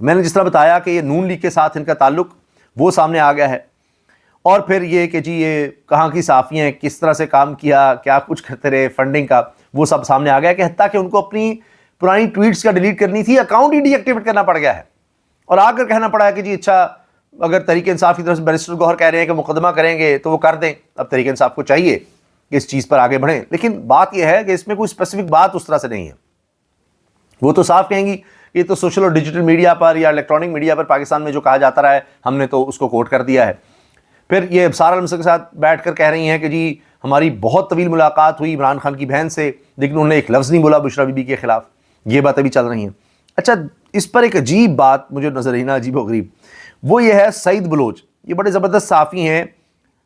میں نے جس طرح بتایا کہ یہ نون لیگ کے ساتھ ان کا تعلق وہ سامنے آ گیا ہے، اور پھر یہ کہ جی یہ کہاں کی صحافی ہیں، کس طرح سے کام کیا، کیا کچھ کرتے رہے، فنڈنگ کا، وہ سب سامنے آ گیا کہ حتیٰ کہ ان کو اپنی پرانی ٹویٹس کا ڈیلیٹ کرنی تھی، اکاؤنٹ ہی ڈی ایکٹیویٹ کرنا پڑ گیا ہے، اور آ کر کہنا پڑا ہے کہ جی اچھا اگر تحریک انصاف کی طرف سے بیرسٹر گوہر کہہ رہے ہیں کہ مقدمہ کریں گے تو وہ کر دیں۔ اب تحریک انصاف کو چاہیے کہ اس چیز پر آگے بڑھیں، لیکن بات یہ ہے کہ اس میں کوئی اسپیسیفک بات اس طرح سے نہیں ہے۔ وہ تو صاف کہیں گی کہ یہ تو سوشل اور ڈیجیٹل میڈیا پر یا الیکٹرانک میڈیا پر پاکستان میں جو کہا جاتا رہا ہے ہم نے تو اس کو کوٹ کر دیا ہے۔ پھر یہ ابصار المسک کے ساتھ بیٹھ کر کہہ رہی ہیں کہ جی ہماری بہت طویل ملاقات ہوئی عمران خان کی بہن سے، لیکن انہوں نے ایک لفظ نہیں بولا بشریٰ بی بی کے خلاف۔ یہ باتیں بھی چل رہی ہیں۔ اچھا، اس پر ایک عجیب بات مجھے نظر آئی نا، عجیب و غریب، وہ یہ ہے سعید بلوچ، یہ بڑے زبردست صحافی ہیں،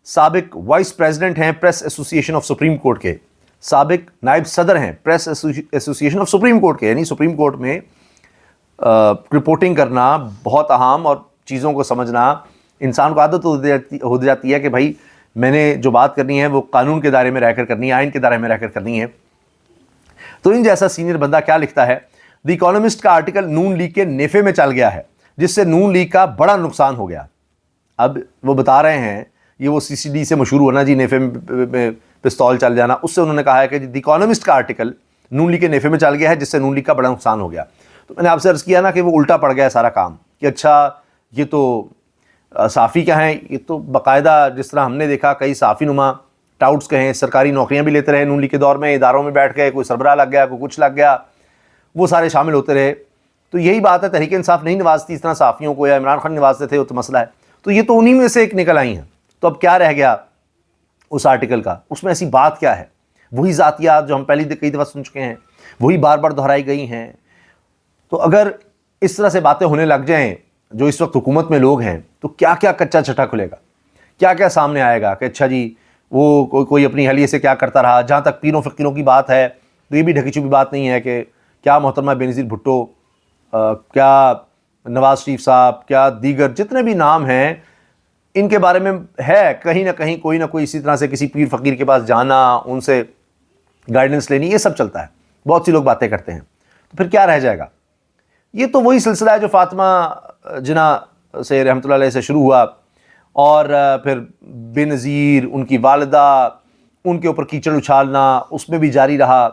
سابق وائس پریزیڈنٹ ہیں پریس ایسوسی ایشن آف سپریم کورٹ کے، سابق نائب صدر ہیں پریس ایسوسی ایشن آف سپریم کورٹ کے، یعنی سپریم کورٹ میں رپورٹنگ کرنا بہت اہم، اور چیزوں کو سمجھنا انسان کو عادت ہو جاتی ہے کہ بھائی میں نے جو بات کرنی ہے وہ قانون کے دائرے میں رہ کر کرنی ہے، آئین کے دائرے میں رہ کر کرنی ہے۔ تو ان جیسا سینئر بندہ کیا لکھتا ہے، دی اکانومسٹ کا آرٹیکل نون لیگ کے نیفے میں چل گیا ہے جس سے نون لیگ کا بڑا نقصان ہو گیا۔ اب وہ بتا رہے ہیں، یہ وہ سی سی ڈی سے مشہور ہونا جی نیفے میں پستول چل جانا، اس سے انہوں نے کہا ہے کہ دی اکانومسٹ کا آرٹیکل نون لیگ کے نیفے میں چل گیا ہے جس سے نون لیگ کا بڑا نقصان ہو گیا۔ تو میں نے آپ سے عرض کیا نا کہ وہ الٹا پڑ گیا ہے سارا کام، کہ اچھا یہ تو صحافی کیا ہیں، یہ تو باقاعدہ جس طرح ہم نے دیکھا کئی صحافی نما ٹاؤٹس کہیں سرکاری نوکریاں بھی لیتے رہے نون لیگ کے دور میں، اداروں میں بیٹھ گئے، کوئی سربراہ لگ گیا، کوئی کچھ لگ گیا، وہ سارے شامل ہوتے رہے۔ تو یہی بات ہے، تحریک انصاف نہیں نوازتی اس طرح صحافیوں کو، یا عمران خان نوازتے تھے، وہ تو مسئلہ ہے۔ تو یہ تو انہی میں سے ایک نکل آئی ہیں۔ تو اب کیا رہ گیا اس آرٹیکل کا؟ اس میں ایسی بات کیا ہے؟ وہی ذاتیات جو ہم پہلی کئی دفعہ سن چکے ہیں، وہی بار بار دہرائی گئی ہیں۔ تو اگر اس طرح سے باتیں ہونے لگ جائیں جو اس وقت حکومت میں لوگ ہیں، تو کیا کیا کچا چھٹا کھلے گا، کیا کیا سامنے آئے گا کہ اچھا جی وہ کوئی اپنی حیثیت سے کیا کرتا رہا۔ جہاں تک پیروں فقیروں کی بات ہے تو یہ بھی ڈھکی چھپی بات نہیں ہے کہ کیا محترمہ بینظیر بھٹو، کیا نواز شریف صاحب، کیا دیگر جتنے بھی نام ہیں، ان کے بارے میں ہے کہیں نہ کہیں کوئی نہ کوئی اسی طرح سے کسی پیر فقیر کے پاس جانا، ان سے گائیڈنس لینی، یہ سب چلتا ہے، بہت سی لوگ باتیں کرتے ہیں۔ تو پھر کیا رہ جائے گا؟ یہ تو وہی سلسلہ ہے جو فاطمہ جناح سے رحمۃ اللہ علیہ سے شروع ہوا، اور پھر بے نظیر ان کی والدہ، ان کے اوپر کیچڑ اچھالنا اس میں بھی جاری رہا۔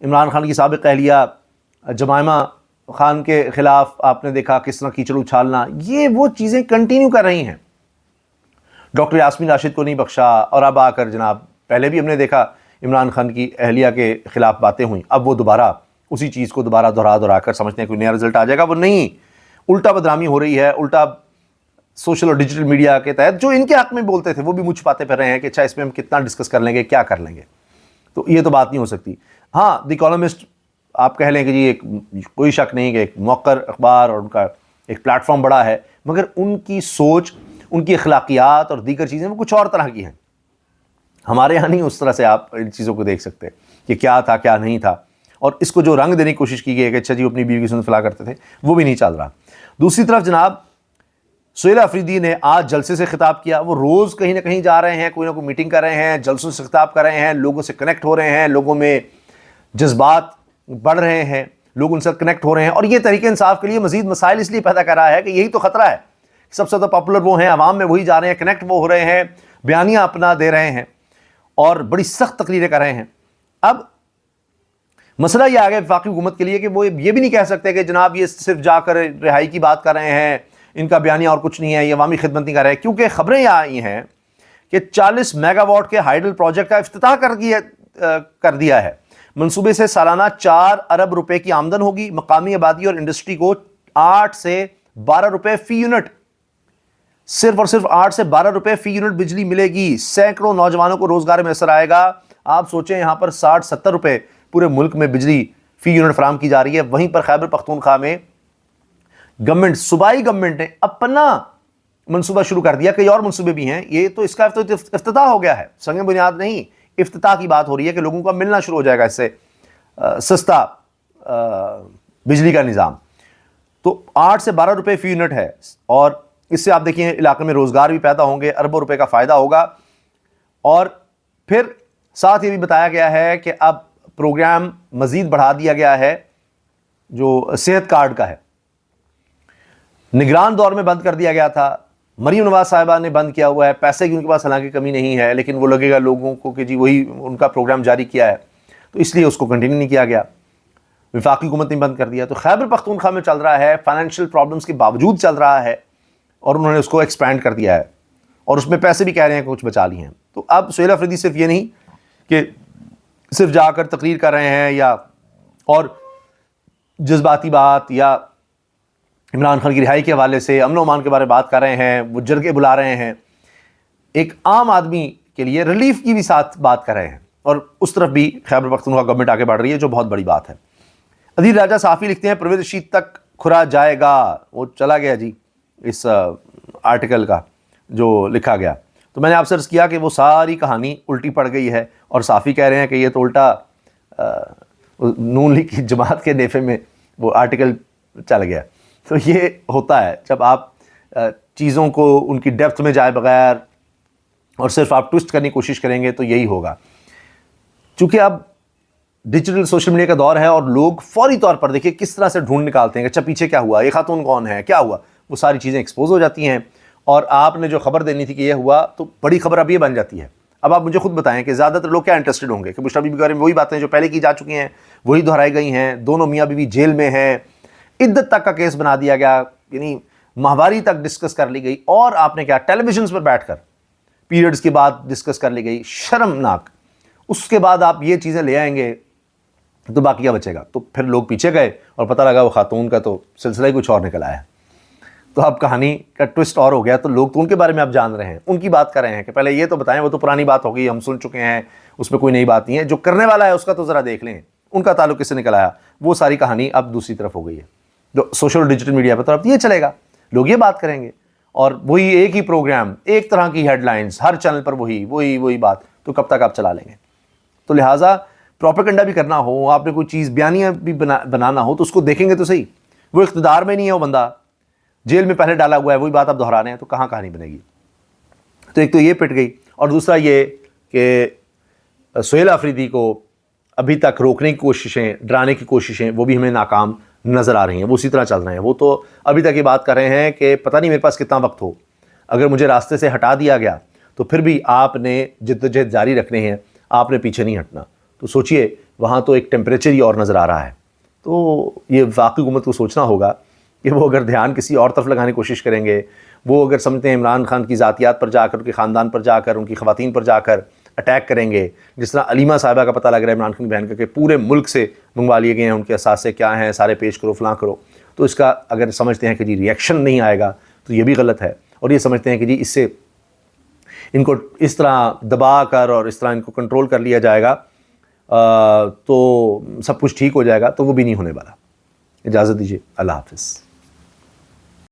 عمران خان کی سابق اہلیہ جمائمہ خان کے خلاف آپ نے دیکھا کس طرح کیچڑ اچھالنا، یہ وہ چیزیں کنٹینیو کر رہی ہیں۔ ڈاکٹر یاسمین راشد کو نہیں بخشا، اور اب آ کر جناب پہلے بھی ہم نے دیکھا عمران خان کی اہلیہ کے خلاف باتیں ہوئیں، اب وہ دوبارہ اسی چیز کو دوبارہ دہرا کر سمجھتے ہیں کوئی نیا رزلٹ آ جائے گا، وہ نہیں، الٹا بدنامی ہو رہی ہے، الٹا سوشل اور ڈیجیٹل میڈیا کے تحت جو ان کے حق میں بولتے تھے وہ بھی مجھ پاتے پھر رہے ہیں کہ اچھا اس میں ہم کتنا ڈسکس کر لیں گے، کیا کر لیں گے۔ تو یہ تو بات نہیں ہو سکتی۔ ہاں، دی اکانومسٹ آپ کہہ لیں کہ جی ایک کوئی شک نہیں کہ ایک موقر اخبار اور ان کا ایک پلیٹ فارم بڑا ہے، مگر ان کی سوچ، ان کی اخلاقیات اور دیگر چیزیں وہ کچھ اور طرح کی ہیں۔ ہمارے یہاں نہیں اس طرح سے آپ ان چیزوں کو دیکھ سکتے کہ کیا تھا کیا نہیں تھا، اور اس کو جو رنگ دینے کی کوشش کی گئی ہے کہ اچھا جی اپنی بیوی کی سنت فلاح کرتے تھے، وہ بھی نہیں چل رہا۔ دوسری طرف جناب سہیل آفریدی نے آج جلسے سے خطاب کیا، وہ روز کہیں نہ کہیں جا رہے ہیں، کوئی نہ کوئی میٹنگ کر رہے ہیں، جلسوں سے خطاب کر رہے ہیں، لوگوں سے کنیکٹ ہو رہے ہیں، لوگوں میں جذبات بڑھ رہے ہیں، لوگ ان سے کنیکٹ ہو رہے ہیں، اور یہ تحریک انصاف کے لیے مزید مسائل اس لیے پیدا کر رہا ہے کہ یہی تو خطرہ ہے، سب سے زیادہ پاپولر وہ ہیں، عوام میں وہی جا رہے ہیں، کنیکٹ وہ ہو رہے ہیں، بیانیاں اپنا دے رہے ہیں اور بڑی سخت تقریریں کر رہے ہیں۔ اب مسئلہ یہ آ گیا وفاقی حکومت کے لیے کہ وہ یہ بھی نہیں کہہ سکتے کہ جناب یہ صرف جا کر رہائی کی بات کر رہے ہیں، ان کا بیانیہ اور کچھ نہیں ہے، یہ عوامی خدمت نہیں کر رہے، کیونکہ خبریں یہ آئی ہیں کہ 40 میگا واٹ کے ہائیڈل پروجیکٹ کا افتتاح کر دیا ہے۔ منصوبے سے سالانہ 4 ارب روپے کی آمدن ہوگی، مقامی آبادی اور انڈسٹری کو 8 سے 12 روپے فی یونٹ، صرف اور صرف 8 سے 12 روپے فی یونٹ بجلی ملے گی، سینکڑوں نوجوانوں کو روزگار میسر آئے گا۔ آپ سوچیں یہاں پر 60-70 روپے پورے ملک میں بجلی فی یونٹ فراہم کی جا رہی ہے، وہیں پر خیبر پختونخوا میں گورنمنٹ، صوبائی گورنمنٹ نے اپنا منصوبہ شروع کر دیا، کئی اور منصوبے بھی ہیں، یہ تو اس کا افتتاح ہو گیا ہے، سنگ بنیاد نہیں، افتتاح کی بات ہو رہی ہے کہ لوگوں کا ملنا شروع ہو جائے گا اس سے سستا بجلی کا نظام۔ تو 8 سے 12 روپے فی یونٹ ہے، اور اس سے آپ دیکھیں علاقے میں روزگار بھی پیدا ہوں گے، اربوں روپے کا فائدہ ہوگا۔ اور پھر ساتھ یہ بھی بتایا گیا ہے کہ اب پروگرام مزید بڑھا دیا گیا ہے جو صحت کارڈ کا ہے، نگران دور میں بند کر دیا گیا تھا، مریم نواز صاحبہ نے بند کیا ہوا ہے، پیسے کی ان کے پاس حالانکہ کمی نہیں ہے، لیکن وہ لگے گا لوگوں کو کہ جی وہی ان کا پروگرام جاری کیا ہے، تو اس لیے اس کو کنٹینیو نہیں کیا گیا، وفاقی حکومت نے بند کر دیا۔ تو خیبر پختونخوا میں چل رہا ہے، فائنینشیل پرابلمس کے باوجود چل رہا ہے، اور انہوں نے اس کو ایکسپینڈ کر دیا ہے، اور اس میں پیسے بھی کہہ رہے ہیں کہ کچھ بچا لیے ہیں۔ تو اب سہیل آفریدی صرف یہ نہیں کہ صرف جا کر تقریر کر رہے ہیں یا اور جذباتی بات یا عمران خان کی رہائی کے حوالے سے امن و امان کے بارے میں بات کر رہے ہیں، وہ جرگے بلا رہے ہیں، ایک عام آدمی کے لیے ریلیف کی بھی ساتھ بات کر رہے ہیں، اور اس طرف بھی خیبر پختونخوا گورنمنٹ آگے بڑھ رہی ہے، جو بہت بڑی بات ہے۔ عدیل راجہ صحافی لکھتے ہیں پرویز رشید تک کھرا جائے گا، وہ چلا گیا جی اس آرٹیکل کا جو لکھا گیا۔ تو میں نے آپ سے عرض کیا کہ وہ ساری کہانی الٹی پڑ گئی ہے، اور صحافی کہہ رہے ہیں کہ یہ تو الٹا نون لیگ کی جماعت کے نیفے میں وہ آرٹیکل چل گیا۔ تو یہ ہوتا ہے جب آپ چیزوں کو ان کی ڈیپتھ میں جائے بغیر اور صرف آپ ٹوسٹ کرنے کی کوشش کریں گے تو یہی ہوگا۔ چونکہ اب ڈیجیٹل سوشل میڈیا کا دور ہے، اور لوگ فوری طور پر دیکھیں کس طرح سے ڈھونڈ نکالتے ہیں کہ اچھا پیچھے کیا ہوا، یہ خاتون کون ہے، کیا ہوا، وہ ساری چیزیں ایکسپوز ہو جاتی ہیں، اور آپ نے جو خبر دینی تھی کہ یہ ہوا، تو بڑی خبر اب یہ بن جاتی ہے۔ اب آپ مجھے خود بتائیں کہ زیادہ تر لوگ کیا انٹرسٹڈ ہوں گے کہ بشریٰ بی بی کے بارے میں وہی باتیں جو پہلے کی جا چکی ہیں وہی دہرائی گئی ہیں، دونوں میاں بیوی جیل میں ہیں، عدت تک کا کیس بنا دیا گیا، یعنی ماہواری تک ڈسکس کر لی گئی، اور آپ نے کیا ٹیلی ویژنز پر بیٹھ کر پیریڈز کی بات ڈسکس کر لی گئی، شرمناک۔ اس کے بعد آپ یہ چیزیں لے آئیں گے تو باقی کیا بچے گا؟ تو پھر لوگ پیچھے گئے اور پتہ لگا وہ خاتون کا تو سلسلہ ہی کچھ اور نکل آیا۔ تو اب کہانی کا ٹوسٹ اور ہو گیا، تو لوگ تو ان کے بارے میں آپ جان رہے ہیں، ان کی بات کر رہے ہیں کہ پہلے یہ تو بتائیں، وہ تو پرانی بات ہو گئی، ہم سن چکے ہیں، اس میں کوئی نئی بات نہیں ہے، جو کرنے والا ہے اس کا تو ذرا دیکھ لیں، ان کا تعلق کس سے نکل آیا۔ وہ ساری کہانی اب دوسری طرف ہو گئی ہے، جو سوشل اور ڈیجیٹل میڈیا پہ طرف یہ چلے گا، لوگ یہ بات کریں گے، اور وہی ایک ہی پروگرام، ایک طرح کی ہیڈ لائنز، ہر چینل پر وہی بات، تو کب تک آپ چلا لیں گے؟ تو لہٰذا پروپیگنڈا بھی کرنا ہو، آپ نے کوئی چیز بیانیہ بھی بنانا ہو، تو اس کو دیکھیں گے تو صحیح، وہ اقتدار میں نہیں ہے، وہ بندہ جیل میں پہلے ڈالا ہوا ہے، وہی بات آپ دہرا رہے ہیں، تو کہاں کہانی بنے گی؟ تو ایک تو یہ پٹ گئی، اور دوسرا یہ کہ سہیل آفریدی کو ابھی تک روکنے کی کوششیں، ڈرانے کی کوششیں، وہ بھی ہمیں ناکام نظر آ رہی ہیں، وہ اسی طرح چل رہے ہیں۔ وہ تو ابھی تک یہ بات کر رہے ہیں کہ پتہ نہیں میرے پاس کتنا وقت ہو، اگر مجھے راستے سے ہٹا دیا گیا تو پھر بھی آپ نے جدوجہد جاری رکھنے ہیں، آپ نے پیچھے نہیں ہٹنا۔ تو سوچئے وہاں تو ایک ٹیمپریچر ہی اور نظر آ رہا ہے۔ تو یہ واقعی حکومت کو سوچنا ہوگا کہ وہ اگر دھیان کسی اور طرف لگانے کی کوشش کریں گے، وہ اگر سمجھتے ہیں عمران خان کی ذاتیات پر جا کر، ان کے خاندان پر جا کر، ان کی خواتین پر جا کر اٹیک کریں گے، جس طرح علیمہ صاحبہ کا پتہ لگ رہا ہے عمران خان کی بہن کا کہ پورے ملک سے منگوا لیے گئے ہیں، ان کے اثاثے کیا ہیں، سارے پیش کرو، فلاں کرو، تو اس کا اگر سمجھتے ہیں کہ جی ریئیکشن نہیں آئے گا تو یہ بھی غلط ہے، اور یہ سمجھتے ہیں کہ جی اس سے ان کو اس طرح دبا کر اور اس طرح ان کو کنٹرول کر لیا جائے گا تو سب کچھ ٹھیک ہو جائے گا، تو وہ بھی نہیں ہونے والا۔ اجازت دیجیے، اللہ حافظ۔